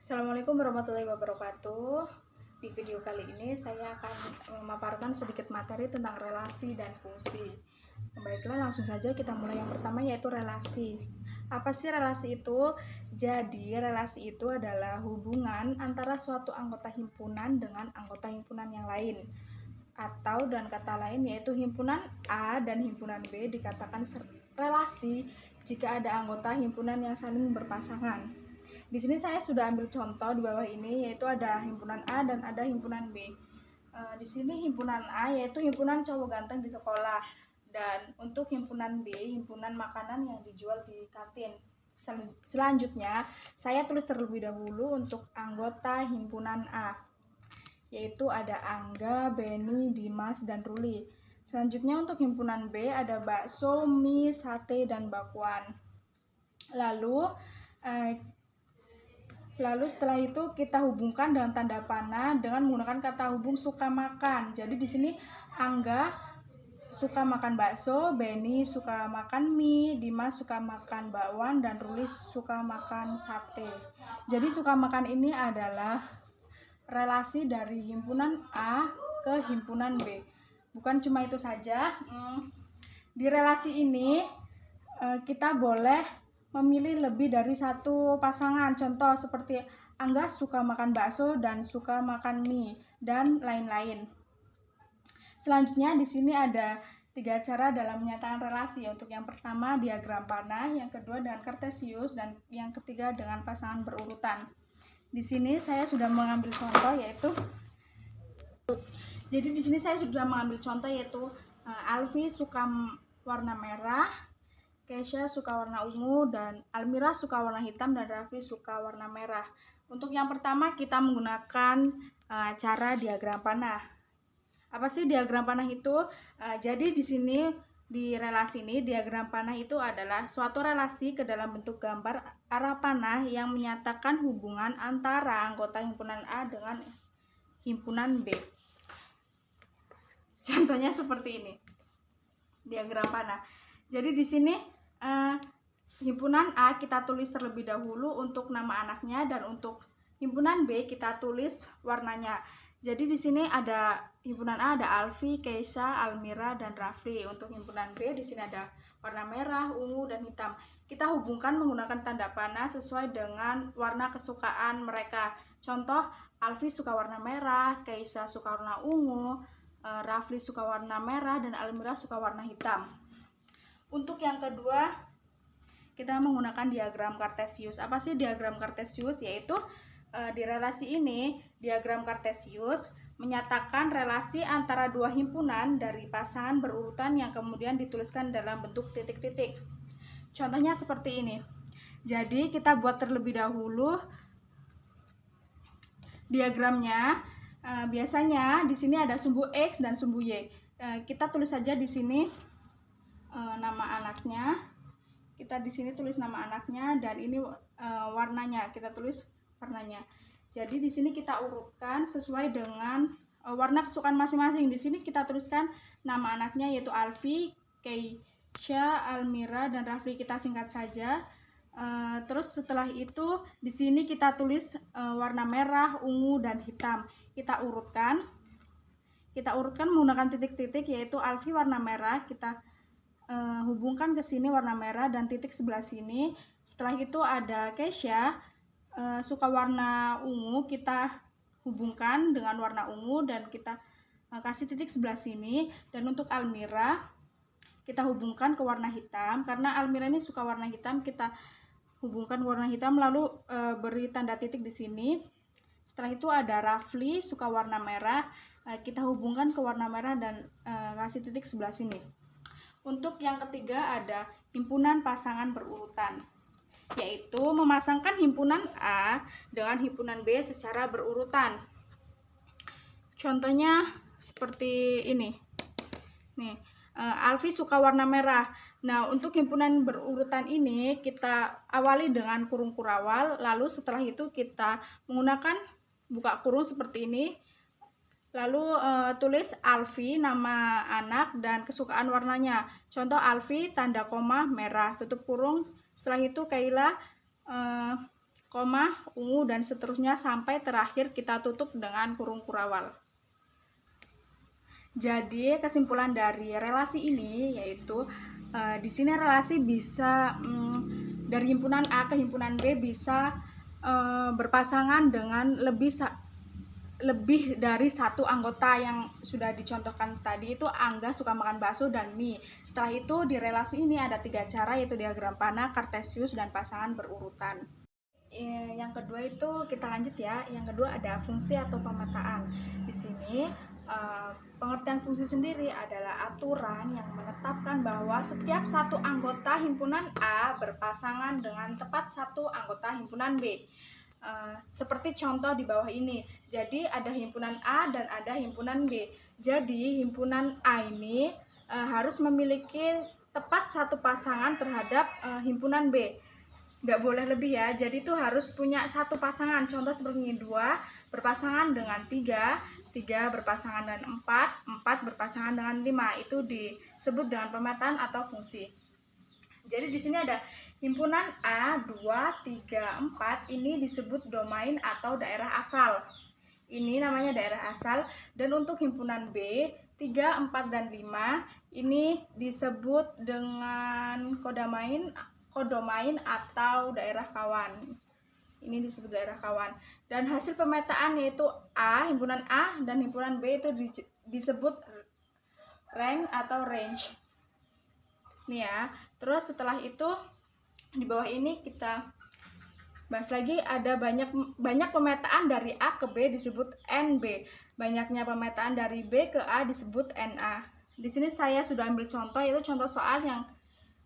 Assalamualaikum warahmatullahi wabarakatuh. Di video kali ini saya akan memaparkan sedikit materi tentang relasi dan fungsi. Baiklah, langsung saja kita mulai. Yang pertama yaitu relasi. Apa sih relasi itu? Jadi relasi itu adalah hubungan antara suatu anggota himpunan dengan anggota himpunan yang lain. Atau dengan kata lain yaitu himpunan A dan himpunan B dikatakan relasi jika ada anggota himpunan yang saling berpasangan. Di sini saya sudah ambil contoh di bawah ini, yaitu ada himpunan A dan ada himpunan B. Di sini himpunan A yaitu himpunan cowok ganteng di sekolah, dan untuk himpunan B himpunan makanan yang dijual di kantin. Selanjutnya saya tulis terlebih dahulu untuk anggota himpunan A, yaitu ada Angga, Beni, Dimas, dan Ruli. Selanjutnya untuk himpunan B ada bakso, mie, sate, dan bakwan. Lalu setelah itu kita hubungkan dengan tanda panah dengan menggunakan kata hubung suka makan. Jadi di sini Angga suka makan bakso, Beni suka makan mie, Dimas suka makan bakwan, dan Ruli suka makan sate. Jadi suka makan ini adalah relasi dari himpunan A ke himpunan B. Bukan cuma itu saja, di relasi ini kita boleh memilih lebih dari satu pasangan. Contoh seperti Angga suka makan bakso dan suka makan mie, dan lain-lain. Selanjutnya di sini ada 3 cara dalam menyatakan relasi. Untuk yang pertama diagram panah, yang kedua dengan kartesius, dan yang ketiga dengan pasangan berurutan. Di sini saya sudah mengambil contoh yaitu Alfi suka warna merah, Keisha suka warna ungu, dan Almira suka warna hitam, dan Rafli suka warna merah. Untuk yang pertama kita menggunakan cara diagram panah. Apa sih diagram panah itu? Jadi di sini di relasi ini diagram panah itu adalah suatu relasi ke dalam bentuk gambar arah panah yang menyatakan hubungan antara anggota himpunan A dengan himpunan B. Contohnya seperti ini. Diagram panah. Jadi di sini himpunan A kita tulis terlebih dahulu untuk nama anaknya, dan untuk himpunan B kita tulis warnanya. Jadi di sini ada himpunan A ada Alfi, Keisha, Almira, dan Rafli. Untuk himpunan B di sini ada warna merah, ungu, dan hitam. Kita hubungkan menggunakan tanda panah sesuai dengan warna kesukaan mereka. Contoh, Alfi suka warna merah, Keisha suka warna ungu, Rafli suka warna merah, dan Almira suka warna hitam. Untuk yang kedua, kita menggunakan diagram kartesius. Apa sih diagram kartesius? Yaitu di relasi ini, diagram kartesius menyatakan relasi antara dua himpunan dari pasangan berurutan yang kemudian dituliskan dalam bentuk titik-titik. Contohnya seperti ini. Jadi kita buat terlebih dahulu diagramnya. Biasanya di sini ada sumbu X dan sumbu Y. Kita tulis saja di sini nama anaknya. Kita di sini tulis nama anaknya, dan ini warnanya, kita tulis warnanya. Jadi di sini kita urutkan sesuai dengan warna kesukaan masing-masing. Di sini kita tuliskan nama anaknya yaitu Alfi, Keisha, Almira, dan Rafli. Kita singkat saja. Terus setelah itu di sini kita tulis warna merah, ungu, dan hitam. Kita urutkan menggunakan titik-titik, yaitu Alfi warna merah, kita hubungkan ke sini warna merah dan titik sebelah sini. Setelah itu ada Keisha suka warna ungu, kita hubungkan dengan warna ungu dan kita kasih titik sebelah sini. Dan untuk Almira kita hubungkan ke warna hitam, karena Almira ini suka warna hitam, kita hubungkan warna hitam lalu beri tanda titik di sini. Setelah itu ada Rafli suka warna merah, kita hubungkan ke warna merah dan kasih titik sebelah sini. Untuk yang ketiga ada himpunan pasangan berurutan, yaitu memasangkan himpunan A dengan himpunan B secara berurutan. Contohnya seperti ini. Nih, Alfi suka warna merah. Nah, untuk himpunan berurutan ini kita awali dengan kurung kurawal, lalu setelah itu kita menggunakan buka kurung seperti ini. Lalu tulis Alfi nama anak dan kesukaan warnanya. Contoh Alfi tanda koma merah, tutup kurung. Setelah itu Kaila koma, ungu, dan seterusnya sampai terakhir kita tutup dengan kurung kurawal. Jadi kesimpulan dari relasi ini yaitu di sini relasi bisa dari himpunan A ke himpunan B bisa berpasangan dengan lebih dari satu anggota yang sudah dicontohkan tadi, itu Angga suka makan bakso dan mie. Setelah itu di relasi ini ada 3 cara, yaitu diagram panah, kartesius, dan pasangan berurutan. Yang kedua itu kita lanjut ya. Yang kedua ada fungsi atau pemetaan. Di sini pengertian fungsi sendiri adalah aturan yang menetapkan bahwa setiap satu anggota himpunan A berpasangan dengan tepat satu anggota himpunan B. Seperti contoh di bawah ini. Jadi ada himpunan A dan ada himpunan B. Jadi himpunan A ini harus memiliki tepat satu pasangan terhadap himpunan B. Nggak boleh lebih ya. Jadi itu harus punya satu pasangan. Contoh seperti ini, 2 berpasangan dengan 3, 3 berpasangan dengan 4, 4 berpasangan dengan 5. Itu disebut dengan pemetaan atau fungsi. Jadi di sini ada himpunan A, 2, 3, 4 ini disebut domain atau daerah asal. Ini namanya daerah asal. Dan untuk himpunan B, 3, 4, dan 5 ini disebut dengan kodomain atau daerah kawan. Ini disebut daerah kawan. Dan hasil pemetaan yaitu A, himpunan A dan himpunan B itu disebut rank atau range. Nih ya. Terus setelah itu di bawah ini kita bahas lagi, ada banyak pemetaan dari A ke B disebut NB. Banyaknya pemetaan dari B ke A disebut NA. Di sini saya sudah ambil contoh, yaitu contoh soal yang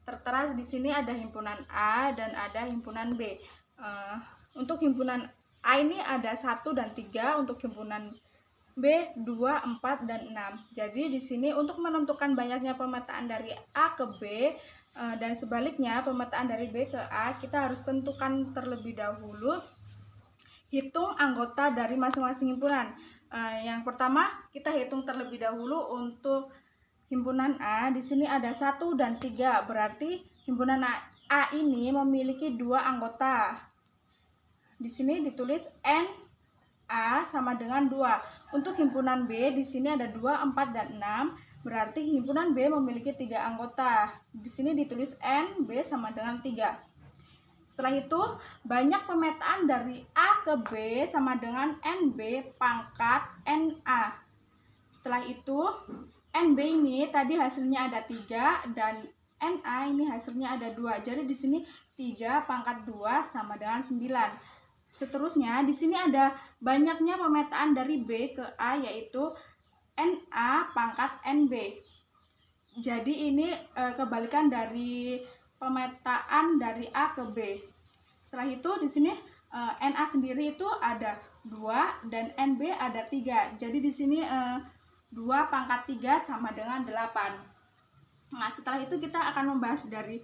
tertera di sini ada himpunan A dan ada himpunan B. Untuk himpunan A ini ada 1 dan 3, untuk himpunan B 2, 4, dan 6. Jadi di sini untuk menentukan banyaknya pemetaan dari A ke B dan sebaliknya pemetaan dari B ke A, kita harus tentukan terlebih dahulu hitung anggota dari masing-masing himpunan. Yang pertama kita hitung terlebih dahulu untuk himpunan A. Di sini ada 1 dan 3, berarti himpunan A ini memiliki 2 anggota. Di sini ditulis NA sama dengan 2. Untuk himpunan B di sini ada 2, 4, dan 6. Berarti himpunan B memiliki 3 anggota. Di sini ditulis NB sama dengan 3. Setelah itu, banyak pemetaan dari A ke B sama dengan NB pangkat NA. Setelah itu, NB ini tadi hasilnya ada 3 dan NA ini hasilnya ada 2. Jadi di sini 3 pangkat 2 sama dengan 9. Seterusnya, di sini ada banyaknya pemetaan dari B ke A, yaitu NA pangkat NB. Jadi ini kebalikan dari pemetaan dari A ke B. Setelah itu di sini NA sendiri itu ada 2 dan NB ada 3. Jadi di sini 2 pangkat 3 sama dengan 8. Nah, setelah itu kita akan membahas dari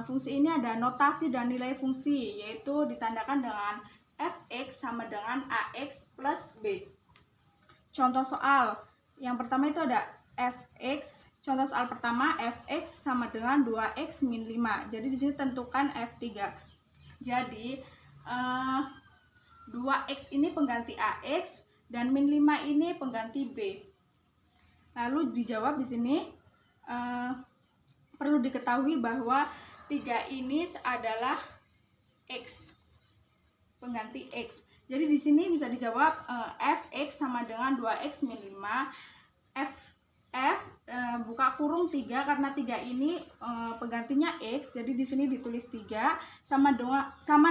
fungsi ini. Ada notasi dan nilai fungsi, yaitu ditandakan dengan fx sama dengan ax plus b. Contoh soal yang pertama itu ada fx. Contoh soal pertama, fx sama dengan 2x min 5. Jadi di sini tentukan f3. Jadi 2x ini pengganti ax dan min 5 ini pengganti b. Lalu dijawab di sini perlu diketahui bahwa 3 ini adalah x, pengganti x. Jadi di sini bisa dijawab fx sama dengan 2x min 5. Buka kurung 3 karena 3 ini penggantinya x. Jadi di sini ditulis 3 sama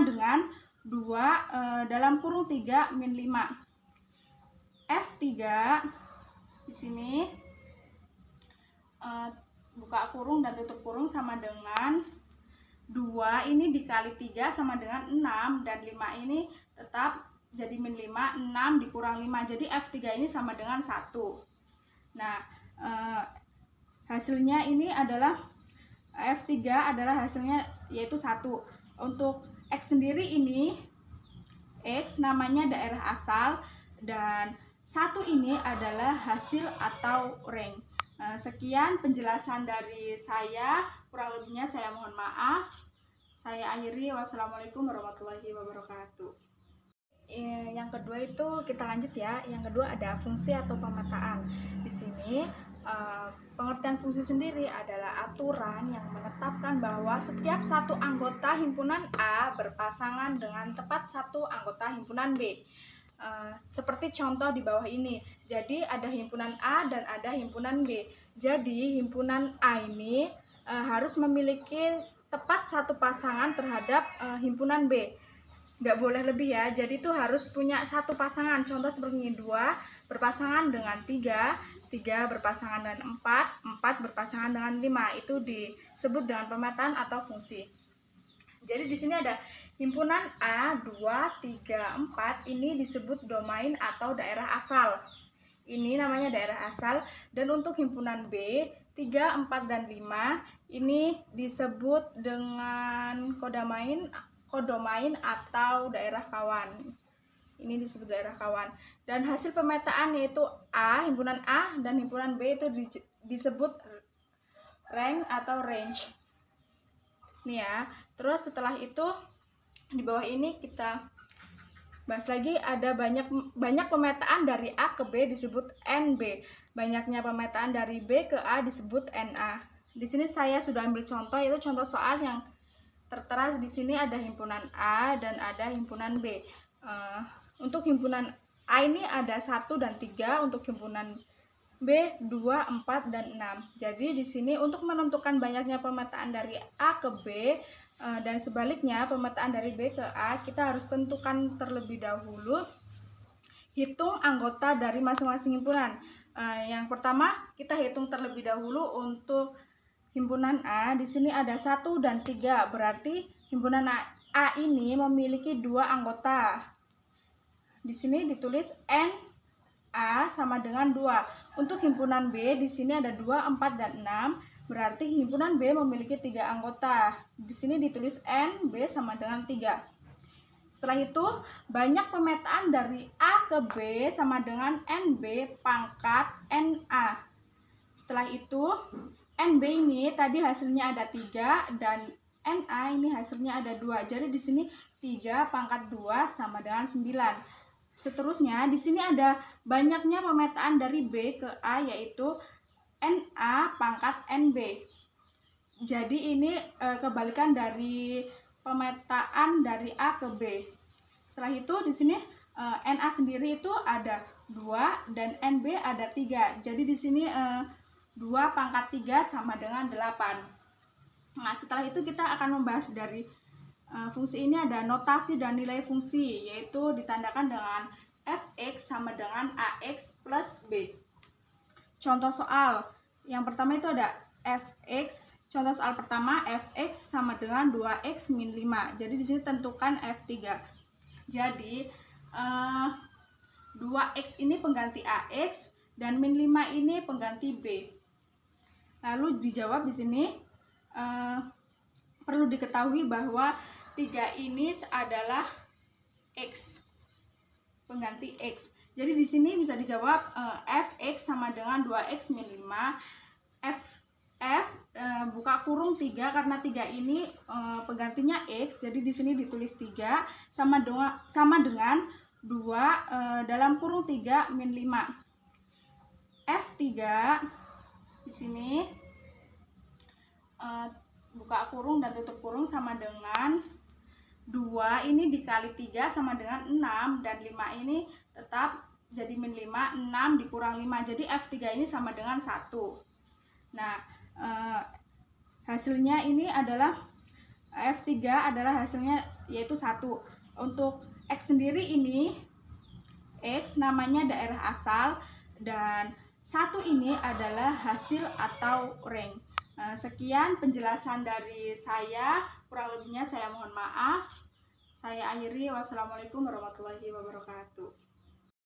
dengan 2 dalam kurung 3 min 5. F3 di sini buka kurung dan tutup kurung sama dengan 2 ini dikali 3 sama dengan 6, dan 5 ini tetap jadi min 5, 6 dikurang 5. Jadi F3 ini sama dengan 1. Nah, hasilnya ini adalah F3 adalah hasilnya yaitu 1. Untuk X sendiri ini, X namanya daerah asal dan 1 ini adalah hasil atau rank. Sekian penjelasan dari saya, kurang lebihnya saya mohon maaf. Saya akhiri, wassalamualaikum warahmatullahi wabarakatuh. Yang kedua itu kita lanjut ya. Yang kedua ada fungsi atau pemetaan. Di sini pengertian fungsi sendiri adalah aturan yang menetapkan bahwa setiap satu anggota himpunan A berpasangan dengan tepat satu anggota himpunan B. Seperti contoh di bawah ini. Jadi ada himpunan A dan ada himpunan B. Jadi himpunan A ini harus memiliki tepat satu pasangan terhadap himpunan B. Nggak boleh lebih ya, jadi itu harus punya satu pasangan. Contoh seperti ini, 2 berpasangan dengan 3, 3 berpasangan dengan 4, 4 berpasangan dengan 5. Itu disebut dengan pemetaan atau fungsi. Jadi di sini ada himpunan A, 2, 3, 4, ini disebut domain atau daerah asal. Ini namanya daerah asal. Dan untuk himpunan B, 3, 4, dan 5, ini disebut dengan kodomain atau daerah kawan. Ini disebut daerah kawan. Dan hasil pemetaan yaitu A, himpunan A dan himpunan B itu disebut rank atau range. Nih ya. Terus setelah itu di bawah ini kita bahas lagi, ada banyak pemetaan dari A ke B disebut NB. Banyaknya pemetaan dari B ke A disebut NA. Di sini saya sudah ambil contoh, yaitu contoh soal yang tertera di sini ada himpunan A dan ada himpunan B. Untuk himpunan A ini ada 1 dan 3, untuk himpunan B 2, 4, dan 6. Jadi di sini untuk menentukan banyaknya pemetaan dari A ke B dan sebaliknya pemetaan dari B ke A, kita harus tentukan terlebih dahulu hitung anggota dari masing-masing himpunan. Yang pertama kita hitung terlebih dahulu untuk himpunan A. Di sini ada 1 dan 3, berarti himpunan A ini memiliki 2 anggota. Di sini ditulis NA sama dengan 2. Untuk himpunan B di sini ada 2, 4, dan 6, berarti himpunan B memiliki 3 anggota. Di sini ditulis NB sama dengan 3. Setelah itu, banyak pemetaan dari A ke B sama dengan NB pangkat NA. Setelah itu, NB ini tadi hasilnya ada 3 dan NA ini hasilnya ada 2. Jadi di sini 3 pangkat 2 sama dengan 9. Seterusnya, di sini ada banyaknya pemetaan dari B ke A yaitu NA pangkat NB. Jadi ini kebalikan dari pemetaan dari A ke B. Setelah itu di sini NA sendiri itu ada 2 dan NB ada 3. Jadi di sini 2 pangkat 3 sama dengan 8. Nah, setelah itu kita akan membahas dari fungsi ini. Ada notasi dan nilai fungsi, yaitu ditandakan dengan fx sama dengan ax plus b. Contoh soal yang pertama itu ada fx. Contoh soal pertama, fx sama dengan 2x min 5. Jadi di sini tentukan f3. Jadi 2x ini pengganti ax dan min 5 ini pengganti b. Lalu dijawab di sini. Perlu diketahui bahwa 3 ini adalah x, pengganti x. Jadi di sini bisa dijawab fx sama dengan 2x min 5. Buka kurung 3 karena 3 ini penggantinya x. Jadi di sini ditulis 3 sama dengan 2 dalam kurung 3 min 5. F3 di sini buka kurung dan tutup kurung sama dengan 2 ini dikali 3 sama dengan 6, dan 5 ini tetap jadi min 5, 6 dikurang 5, jadi F3 ini sama dengan 1. Nah, hasilnya ini adalah F3 adalah hasilnya yaitu 1. Untuk X sendiri ini, X namanya daerah asal dan 1 ini adalah hasil atau rank. Sekian penjelasan dari saya, kurang lebihnya saya mohon maaf. Saya akhiri, wassalamualaikum warahmatullahi wabarakatuh.